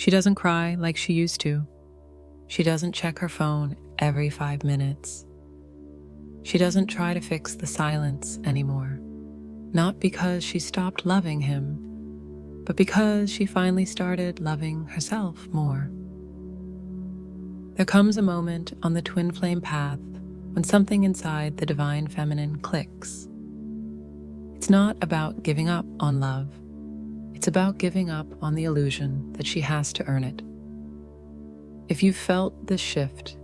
She doesn't cry like she used to. She doesn't check her phone every 5 minutes. She doesn't try to fix the silence anymore. Not because she stopped loving him, but because she finally started loving herself more. There comes a moment on the twin flame path when something inside the divine feminine clicks. It's not about giving up on love. It's about giving up on the illusion that she has to earn it. If you've felt this shift,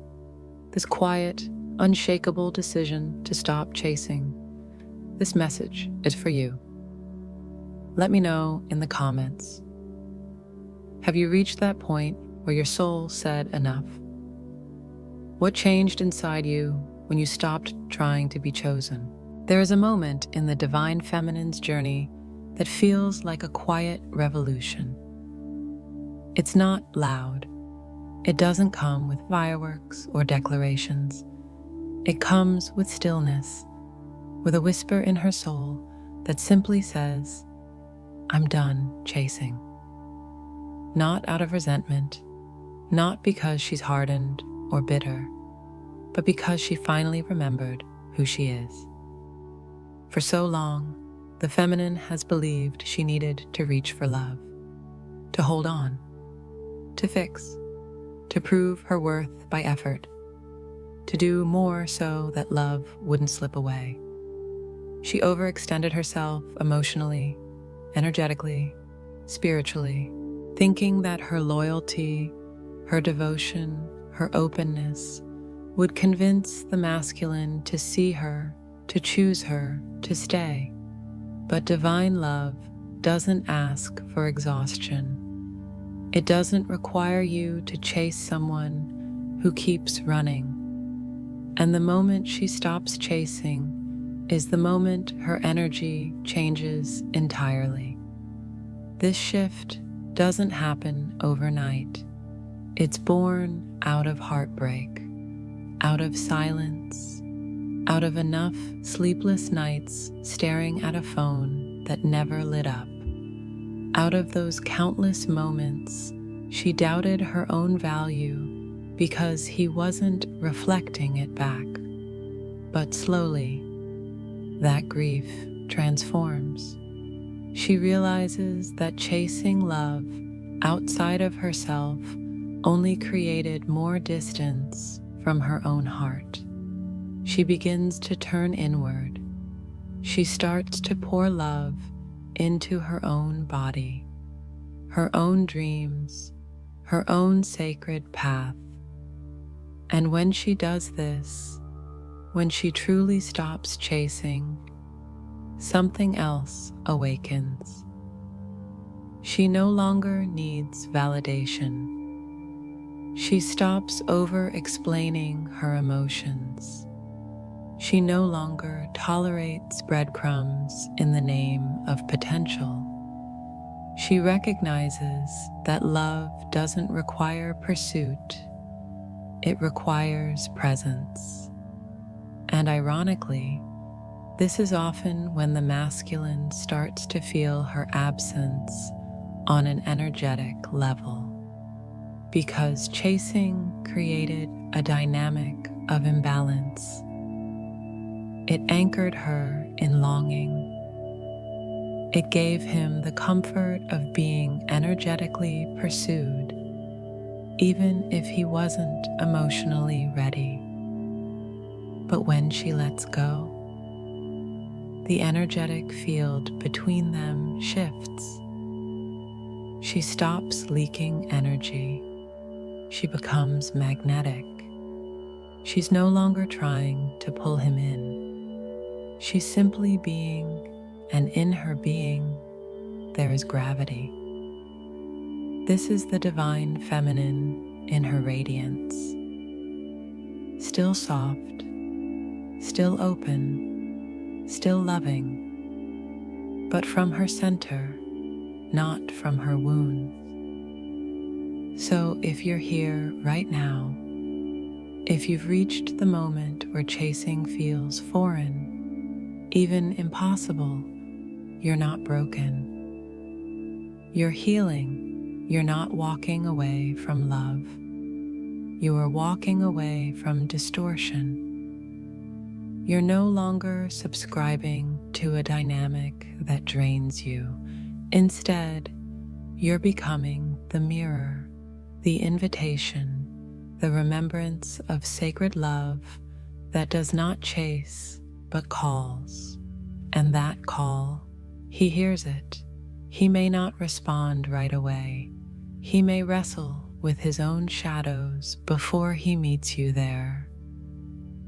this quiet, unshakable decision to stop chasing, this message is for you. Let me know in the comments. Have you reached that point where your soul said enough? What changed inside you when you stopped trying to be chosen? There is a moment in the divine feminine's journey that feels like a quiet revolution. It's not loud. It doesn't come with fireworks or declarations. It comes with stillness, with a whisper in her soul that simply says, "I'm done chasing." Not out of resentment, not because she's hardened or bitter, but because she finally remembered who she is. For so long, the feminine has believed she needed to reach for love, to hold on, to fix, to prove her worth by effort, to do more so that love wouldn't slip away. She overextended herself emotionally, energetically, spiritually, thinking that her loyalty, her devotion, her openness would convince the masculine to see her, to choose her, to stay. But divine love doesn't ask for exhaustion. It doesn't require you to chase someone who keeps running. And the moment she stops chasing is the moment her energy changes entirely. This shift doesn't happen overnight. It's born out of heartbreak, out of silence, out of enough sleepless nights staring at a phone that never lit up, out of those countless moments she doubted her own value because he wasn't reflecting it back. But slowly, that grief transforms. She realizes that chasing love outside of herself only created more distance from her own heart. She begins to turn inward. She starts to pour love into her own body, her own dreams, her own sacred path. And when she does this, when she truly stops chasing, something else awakens. She no longer needs validation. She stops over-explaining her emotions. She no longer tolerates breadcrumbs in the name of potential. She recognizes that love doesn't require pursuit. It requires presence. And ironically, this is often when the masculine starts to feel her absence on an energetic level, because chasing created a dynamic of imbalance. It anchored her in longing. It gave him the comfort of being energetically pursued, even if he wasn't emotionally ready. But when she lets go, the energetic field between them shifts. She stops leaking energy. She becomes magnetic. She's no longer trying to pull him in. She's simply being, and in her being, there is gravity. This is the divine feminine in her radiance. Still soft, still open, still loving, but from her center, not from her wounds. So if you're here right now, if you've reached the moment where chasing feels foreign, even impossible, you're not broken. You're healing, you're not walking away from love. You are walking away from distortion. You're no longer subscribing to a dynamic that drains you. Instead, you're becoming the mirror, the invitation, the remembrance of sacred love that does not chase but calls. And that call, he hears it. He may not respond right away. He may wrestle with his own shadows before he meets you there.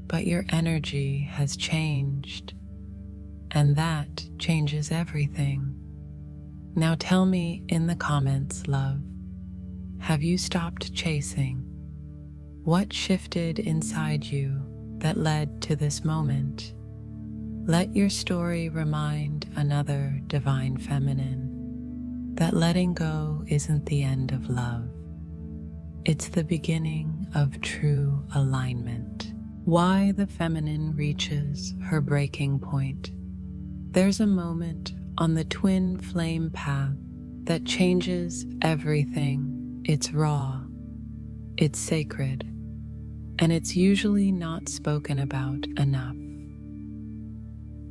But your energy has changed, and that changes everything. Now tell me in the comments, love, have you stopped chasing? What shifted inside you that led to this moment? Let your story remind another divine feminine that letting go isn't the end of love. It's the beginning of true alignment. Why the feminine reaches her breaking point. There's a moment on the twin flame path that changes everything. It's raw, it's sacred, and it's usually not spoken about enough.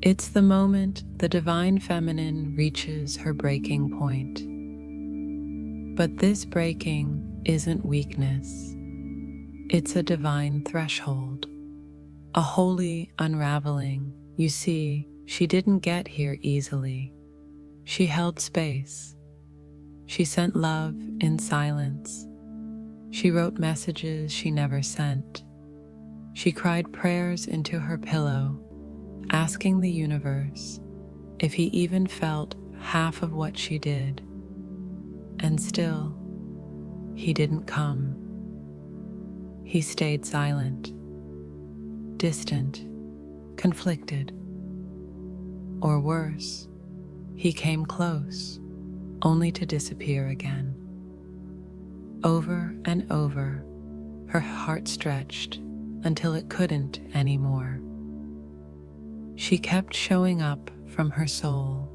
It's the moment the divine feminine reaches her breaking point. But this breaking isn't weakness. It's a divine threshold, a holy unraveling. You see, she didn't get here easily. She held space. She sent love in silence. She wrote messages she never sent. She cried prayers into her pillow, asking the universe if he even felt half of what she did. And still, he didn't come. He stayed silent, distant, conflicted. Or worse, he came close, only to disappear again. Over and over, her heart stretched until it couldn't anymore. She kept showing up from her soul,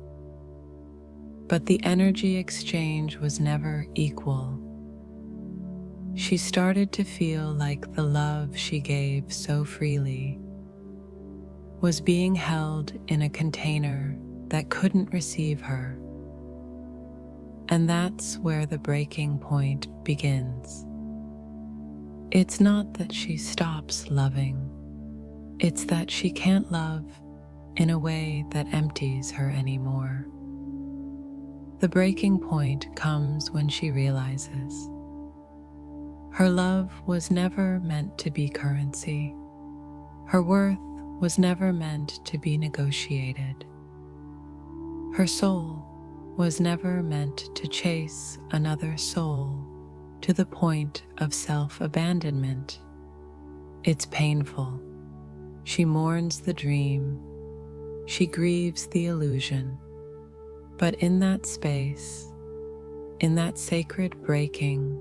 but the energy exchange was never equal. She started to feel like the love she gave so freely was being held in a container that couldn't receive her. And that's where the breaking point begins. It's not that she stops loving. It's that she can't love in a way that empties her anymore. The breaking point comes when she realizes her love was never meant to be currency. Her worth was never meant to be negotiated. Her soul was never meant to chase another soul to the point of self-abandonment. It's painful. She mourns the dream. She grieves the illusion. But in that space, in that sacred breaking,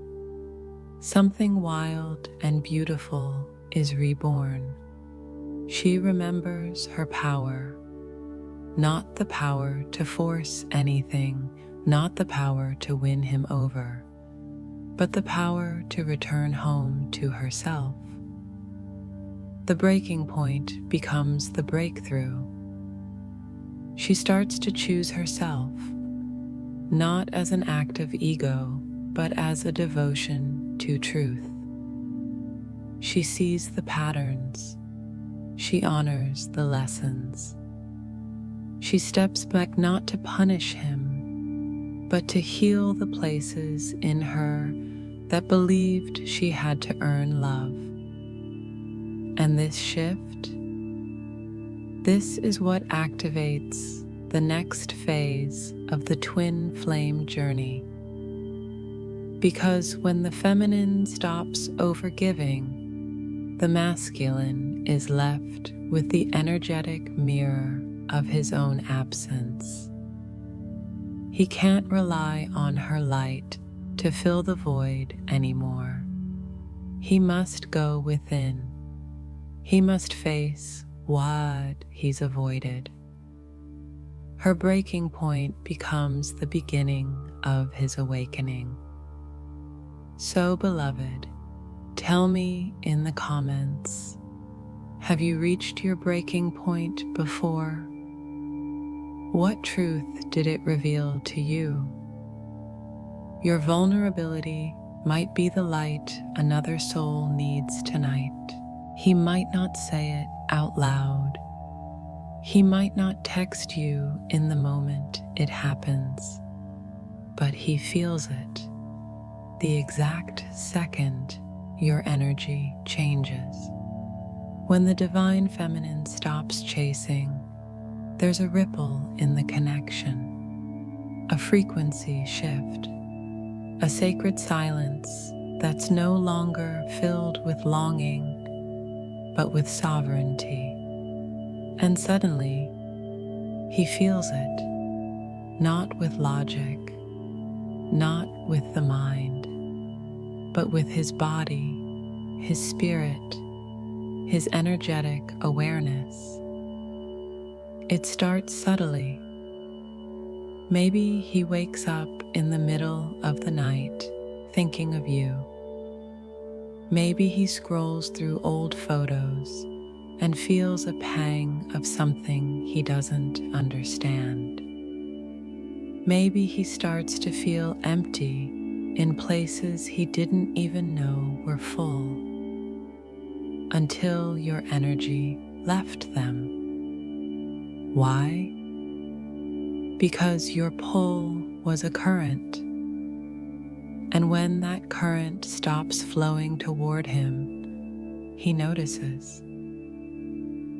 something wild and beautiful is reborn. She remembers her power, not the power to force anything, not the power to win him over, but the power to return home to herself. The breaking point becomes the breakthrough. She starts to choose herself, not as an act of ego, but as a devotion to truth. She sees the patterns. She honors the lessons. She steps back not to punish him, but to heal the places in her that believed she had to earn love. And this shift, this is what activates the next phase of the twin flame journey. Because when the feminine stops overgiving, the masculine is left with the energetic mirror of his own absence. He can't rely on her light to fill the void anymore. He must go within. He must face what he's avoided. Her breaking point becomes the beginning of his awakening. So, beloved, tell me in the comments, have you reached your breaking point before? What truth did it reveal to you? Your vulnerability might be the light another soul needs tonight. He might not say it out loud. He might not text you in the moment it happens, but he feels it the exact second your energy changes. When the divine feminine stops chasing, there's a ripple in the connection, a frequency shift, a sacred silence that's no longer filled with longing, but with sovereignty. And suddenly, he feels it, not with logic, not with the mind, but with his body, his spirit, his energetic awareness. It starts subtly. Maybe he wakes up in the middle of the night thinking of you. Maybe he scrolls through old photos and feels a pang of something he doesn't understand. Maybe he starts to feel empty in places he didn't even know were full, until your energy left them. Why? Because your pull was a current, and when that current stops flowing toward him, he notices.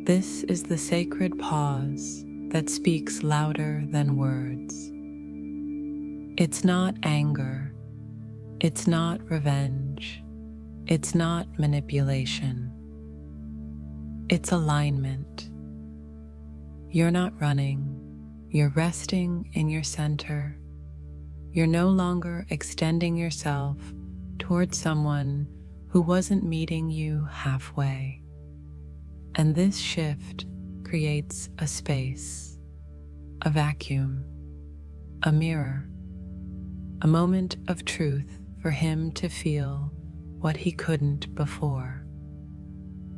This is the sacred pause that speaks louder than words. It's not anger, it's not revenge, it's not manipulation. It's alignment. You're not running, you're resting in your center. You're no longer extending yourself towards someone who wasn't meeting you halfway. And this shift creates a space, a vacuum, a mirror, a moment of truth for him to feel what he couldn't before,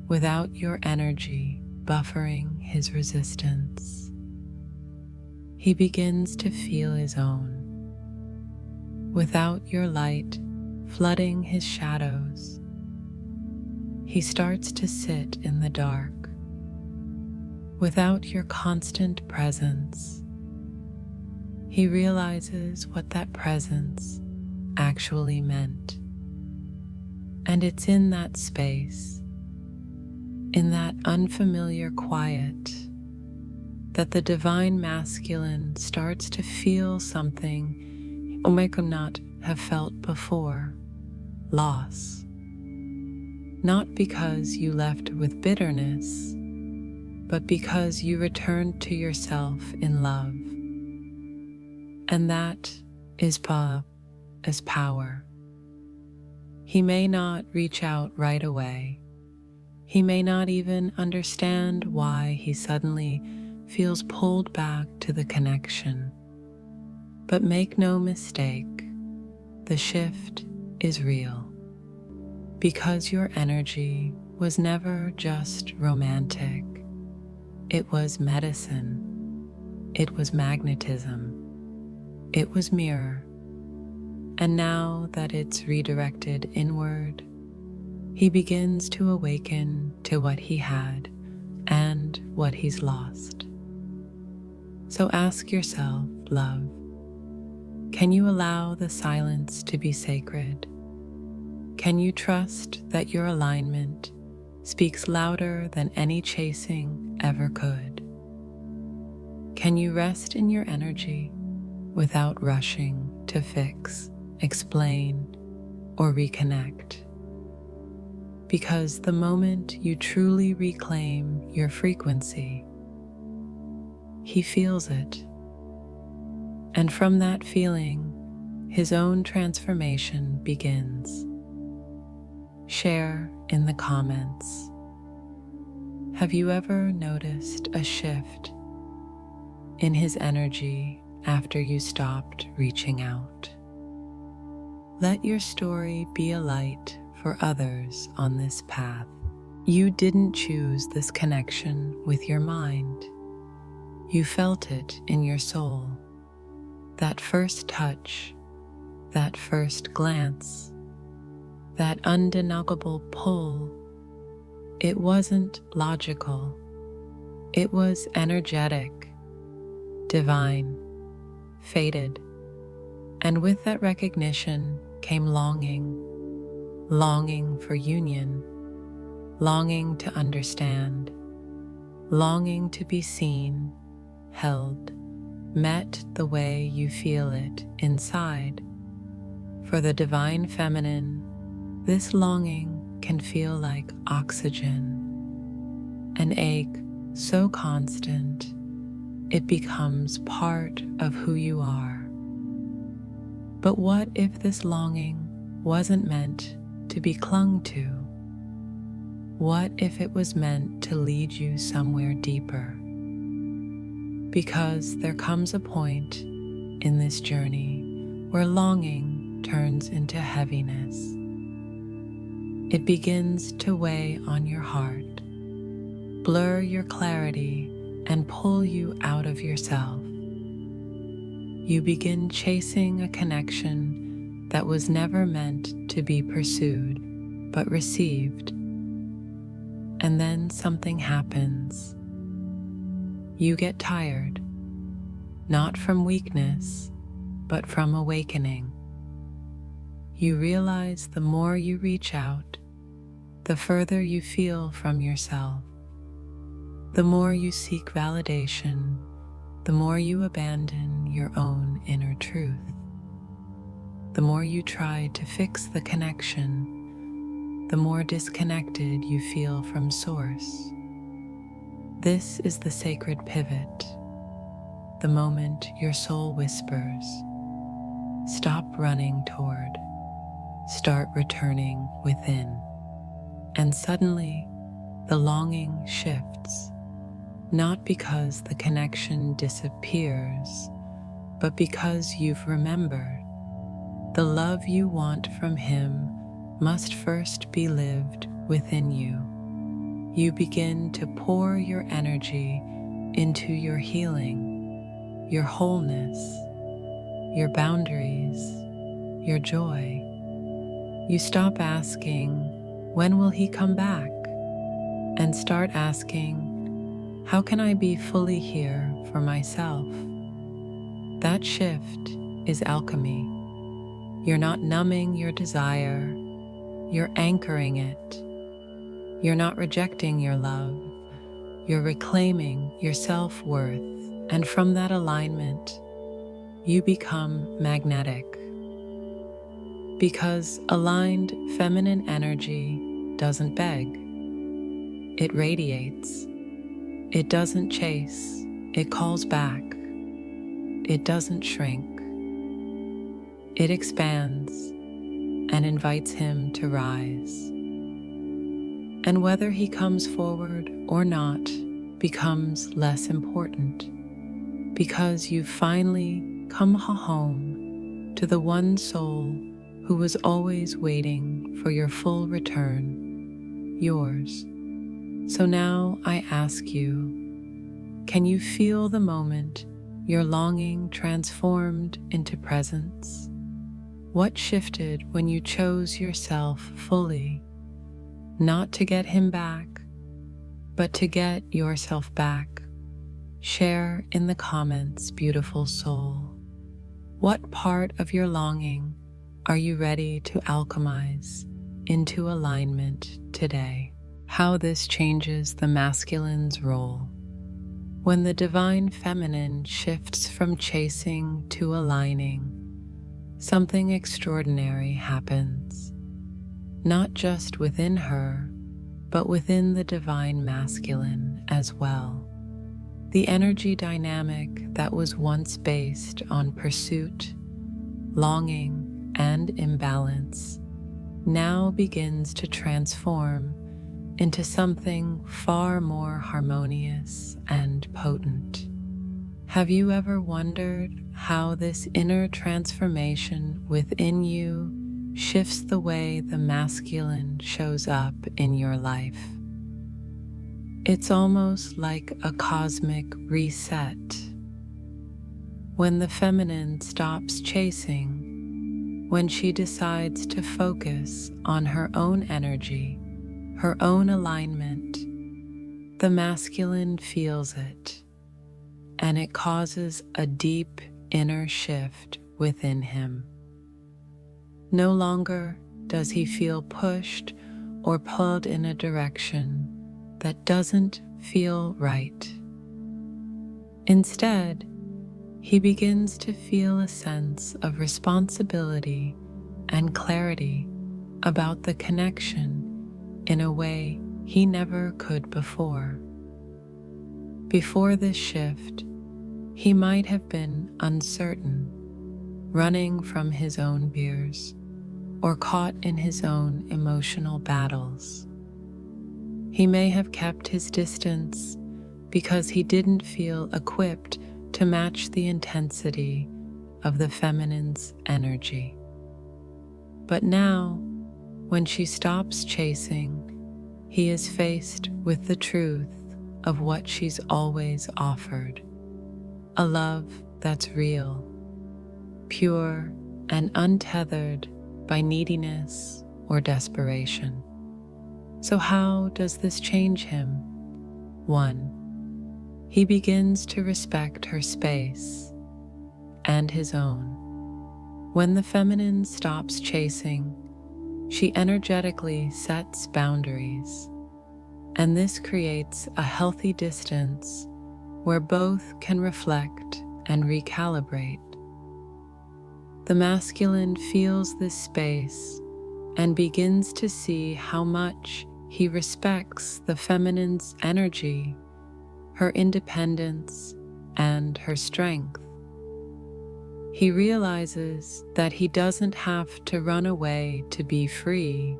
without your energy buffering his resistance. He begins to feel his own, without your light flooding his shadows. He starts to sit in the dark, without your constant presence. He realizes what that presence actually meant. And it's in that space, in that unfamiliar quiet, that the divine masculine starts to feel something he might not have felt before: loss. Not because you left with bitterness, but because you returned to yourself in love. And that is power. He may not reach out right away. He may not even understand why he suddenly feels pulled back to the connection. But make no mistake, the shift is real. Because your energy was never just romantic. It was medicine. It was magnetism. It was mirror. And now that it's redirected inward, he begins to awaken to what he had and what he's lost. So ask yourself, love, can you allow the silence to be sacred? Can you trust that your alignment speaks louder than any chasing ever could? Can you rest in your energy without rushing to fix, explain, or reconnect? Because the moment you truly reclaim your frequency, he feels it. And from that feeling, his own transformation begins. Share in the comments. Have you ever noticed a shift in his energy after you stopped reaching out? Let your story be a light for others on this path. You didn't choose this connection with your mind. You felt it in your soul. That first touch, that first glance, that undeniable pull. It wasn't logical. It was energetic, divine, fated. And with that recognition came longing for union, longing to understand, longing to be seen, held, met the way you feel it inside. For the divine feminine, this longing can feel like oxygen, an ache so constant it becomes part of who you are. But what if this longing wasn't meant to be clung to? What if it was meant to lead you somewhere deeper? Because there comes a point in this journey where longing turns into heaviness. It begins to weigh on your heart, blur your clarity, and pull you out of yourself. You begin chasing a connection that was never meant to be pursued, but received. And then something happens. You get tired, not from weakness, but from awakening. You realize the more you reach out, the further you feel from yourself. The more you seek validation, the more you abandon your own inner truth. The more you try to fix the connection, the more disconnected you feel from Source. This is the sacred pivot, the moment your soul whispers, stop running toward, start returning within. And suddenly, the longing shifts, not because the connection disappears, but because you've remembered the love you want from him must first be lived within you. You begin to pour your energy into your healing, your wholeness, your boundaries, your joy. You stop asking, when will he come back? And start asking, how can I be fully here for myself? That shift is alchemy. You're not numbing your desire, you're anchoring it. You're not rejecting your love, you're reclaiming your self-worth. And from that alignment, you become magnetic. Because aligned feminine energy doesn't beg, it radiates. It doesn't chase, it calls back. It doesn't shrink. It expands and invites him to rise. And whether he comes forward or not becomes less important, because you've finally come home to the one soul who was always waiting for your full return, yours. So now I ask you, can you feel the moment your longing transformed into presence? What shifted when you chose yourself fully, not to get him back, but to get yourself back? Share in the comments, beautiful soul. What part of your longing are you ready to alchemize into alignment today? How this changes the masculine's role. When the divine feminine shifts from chasing to aligning, something extraordinary happens, not just within her, but within the divine masculine as well. The energy dynamic that was once based on pursuit, longing, and imbalance now begins to transform into something far more harmonious and potent. Have you ever wondered how this inner transformation within you shifts the way the masculine shows up in your life. It's almost like a cosmic reset. When the feminine stops chasing, when she decides to focus on her own energy, her own alignment, the masculine feels it, and it causes a deep inner shift within him. No longer does he feel pushed or pulled in a direction that doesn't feel right. Instead, he begins to feel a sense of responsibility and clarity about the connection in a way he never could before. Before this shift, he might have been uncertain, running from his own fears, or caught in his own emotional battles. He may have kept his distance because he didn't feel equipped to match the intensity of the feminine's energy. But now, when she stops chasing, he is faced with the truth of what she's always offered: a love that's real, pure, and untethered by neediness or desperation. So how does this change him? 1. He begins to respect her space and his own. When the feminine stops chasing, she energetically sets boundaries, and this creates a healthy distance where both can reflect and recalibrate. The masculine feels this space and begins to see how much he respects the feminine's energy, her independence, and her strength. He realizes that he doesn't have to run away to be free.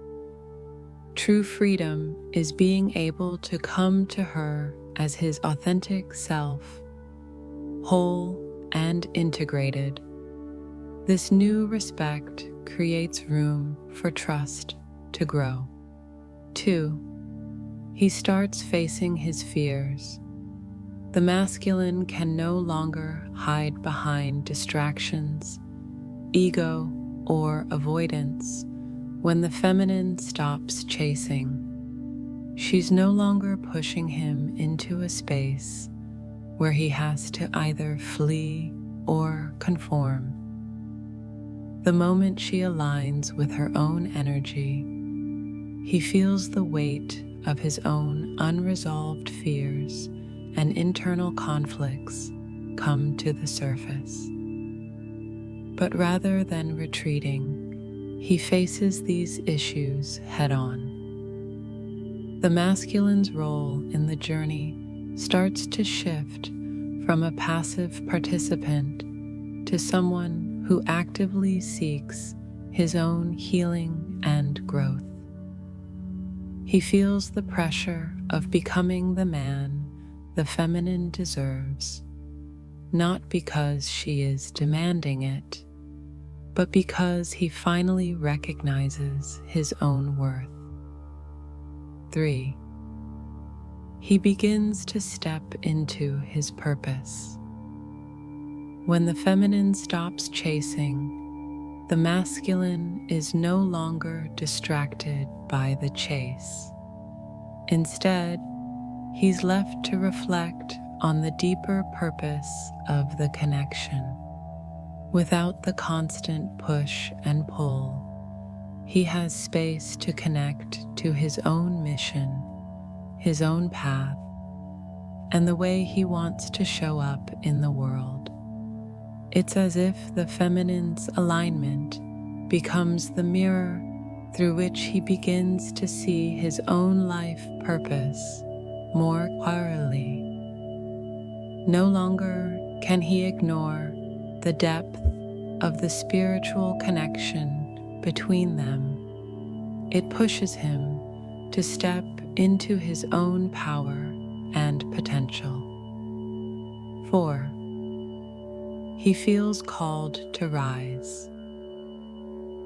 True freedom is being able to come to her as his authentic self, whole and integrated. This new respect creates room for trust to grow. 2. He starts facing his fears. The masculine can no longer hide behind distractions, ego, or avoidance when the feminine stops chasing. She's no longer pushing him into a space where he has to either flee or conform. The moment she aligns with her own energy, he feels the weight of his own unresolved fears and internal conflicts come to the surface. But rather than retreating, he faces these issues head-on. The masculine's role in the journey starts to shift from a passive participant to someone who actively seeks his own healing and growth. He feels the pressure of becoming the man the feminine deserves, not because she is demanding it, but because he finally recognizes his own worth. 3. He begins to step into his purpose. When the feminine stops chasing, the masculine is no longer distracted by the chase. Instead, he's left to reflect on the deeper purpose of the connection. Without the constant push and pull, he has space to connect to his own mission, his own path, and the way he wants to show up in the world. It's as if the feminine's alignment becomes the mirror through which he begins to see his own life purpose more clearly. No longer can he ignore the depth of the spiritual connection between them. It pushes him to step into his own power and potential. 4. He feels called to rise.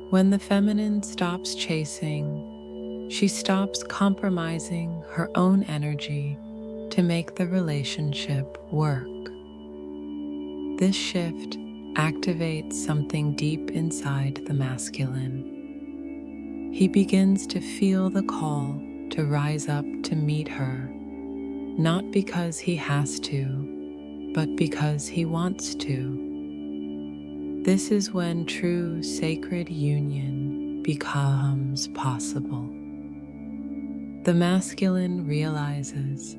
When the feminine stops chasing, she stops compromising her own energy to make the relationship work. This shift activates something deep inside the masculine. He begins to feel the call to rise up to meet her, not because he has to, but because he wants to. This is when true sacred union becomes possible. The masculine realizes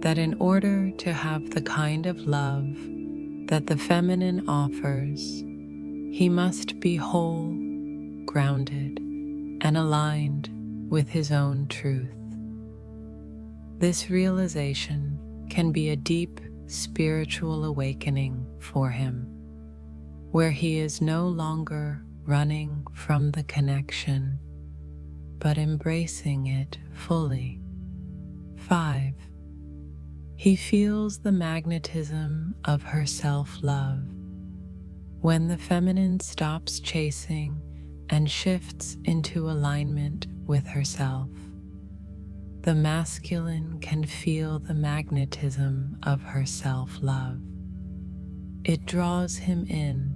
that in order to have the kind of love that the feminine offers, he must be whole, grounded, and aligned with his own truth. This realization can be a deep spiritual awakening for him, where he is no longer running from the connection, but embracing it fully. 5. He feels the magnetism of her self-love. When the feminine stops chasing and shifts into alignment with herself, the masculine can feel the magnetism of her self-love. It draws him in,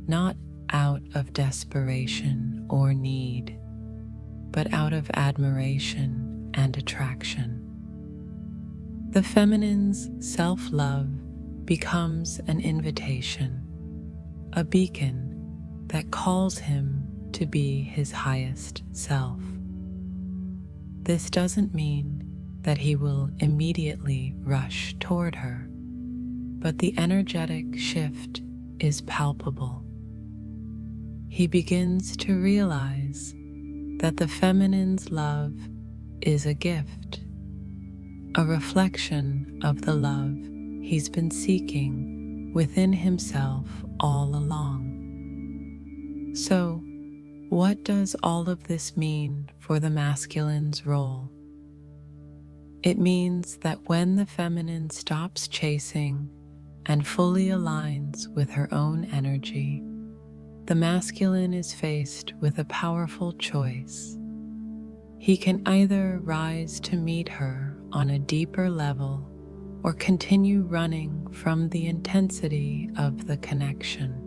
not out of desperation or need, but out of admiration and attraction. The feminine's self-love becomes an invitation, a beacon that calls him to be his highest self. This doesn't mean that he will immediately rush toward her, but the energetic shift is palpable. He begins to realize that the feminine's love is a gift, a reflection of the love he's been seeking within himself all along. So, what does all of this mean for the masculine's role? It means that when the feminine stops chasing and fully aligns with her own energy, the masculine is faced with a powerful choice. He can either rise to meet her on a deeper level or continue running from the intensity of the connection.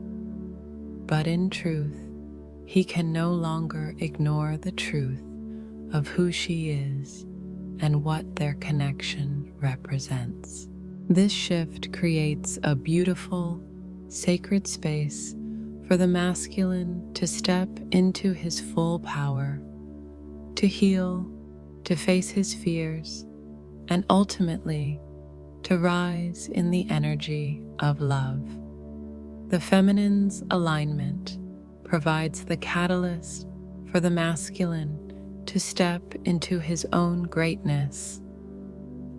But in truth, he can no longer ignore the truth of who she is and what their connection represents. This shift creates a beautiful, sacred space for the masculine to step into his full power, to heal, to face his fears, and ultimately to rise in the energy of love. The feminine's alignment provides the catalyst for the masculine to step into his own greatness,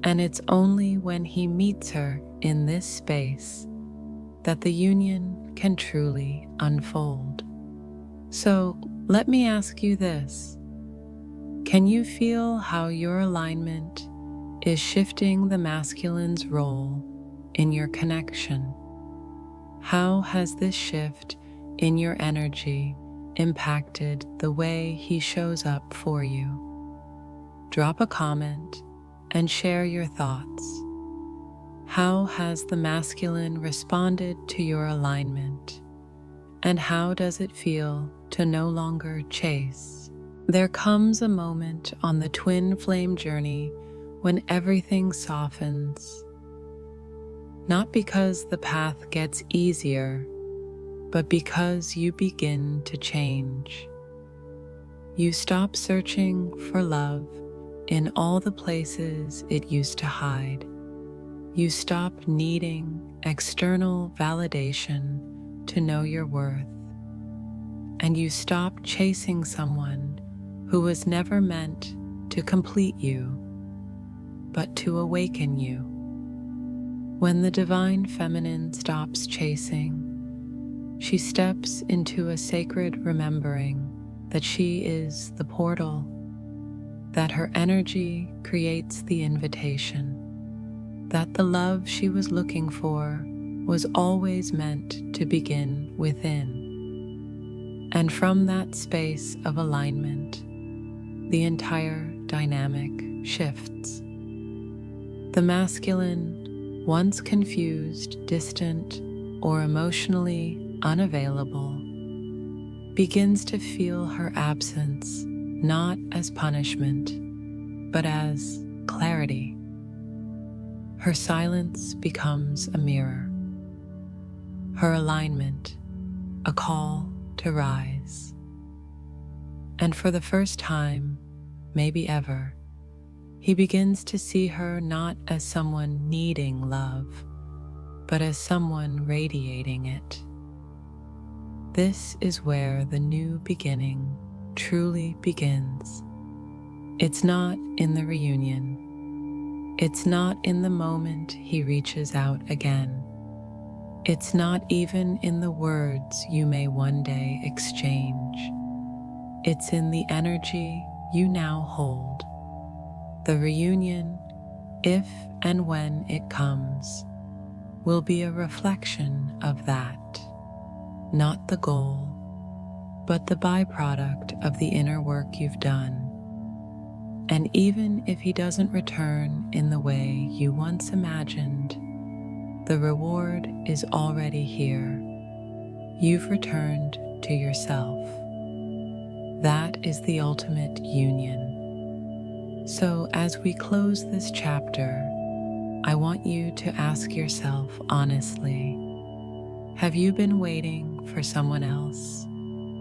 and it's only when he meets her in this space that the union can truly unfold. So let me ask you this. Can you feel how your alignment is shifting the masculine's role in your connection? How has this shift in your energy impacted the way he shows up for you? Drop a comment and share your thoughts. How has the masculine responded to your alignment? And how does it feel to no longer chase? There comes a moment on the twin flame journey when everything softens. Not because the path gets easier, but because you begin to change. You stop searching for love in all the places it used to hide. You stop needing external validation to know your worth. And you stop chasing someone who was never meant to complete you, but to awaken you. When the divine feminine stops chasing, she steps into a sacred remembering that she is the portal, that her energy creates the invitation, that the love she was looking for was always meant to begin within. And from that space of alignment, the entire dynamic shifts. The masculine, once confused, distant, or emotionally unavailable, begins to feel her absence not as punishment, but as clarity. Her silence becomes a mirror, her alignment a call to rise. And for the first time, maybe ever, he begins to see her not as someone needing love, but as someone radiating it. This is where the new beginning truly begins. It's not in the reunion. It's not in the moment he reaches out again. It's not even in the words you may one day exchange. It's in the energy you now hold. The reunion, if and when it comes, will be a reflection of that. Not the goal, but the byproduct of the inner work you've done. And even if he doesn't return in the way you once imagined, the reward is already here. You've returned to yourself. That is the ultimate union. So as we close this chapter, I want you to ask yourself honestly, have you been waiting for someone else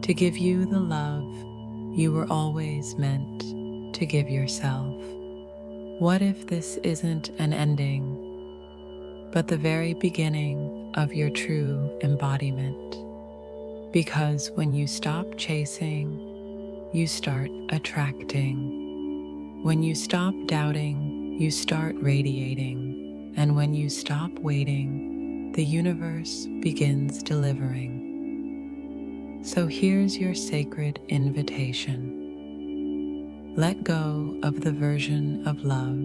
to give you the love you were always meant to give yourself? What if this isn't an ending, but the very beginning of your true embodiment? Because when you stop chasing, you start attracting. When you stop doubting, you start radiating. And when you stop waiting, the universe begins delivering. So here's your sacred invitation. Let go of the version of love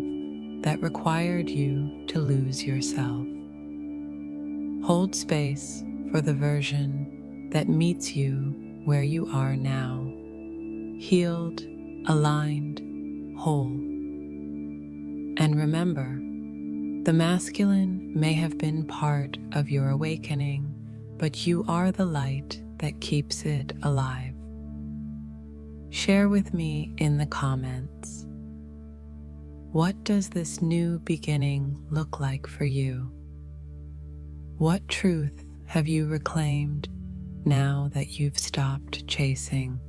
that required you to lose yourself. Hold space for the version that meets you where you are now, healed, aligned, whole. And remember, the masculine may have been part of your awakening, but you are the light that keeps it alive. Share with me in the comments. What does this new beginning look like for you? What truth have you reclaimed now that you've stopped chasing?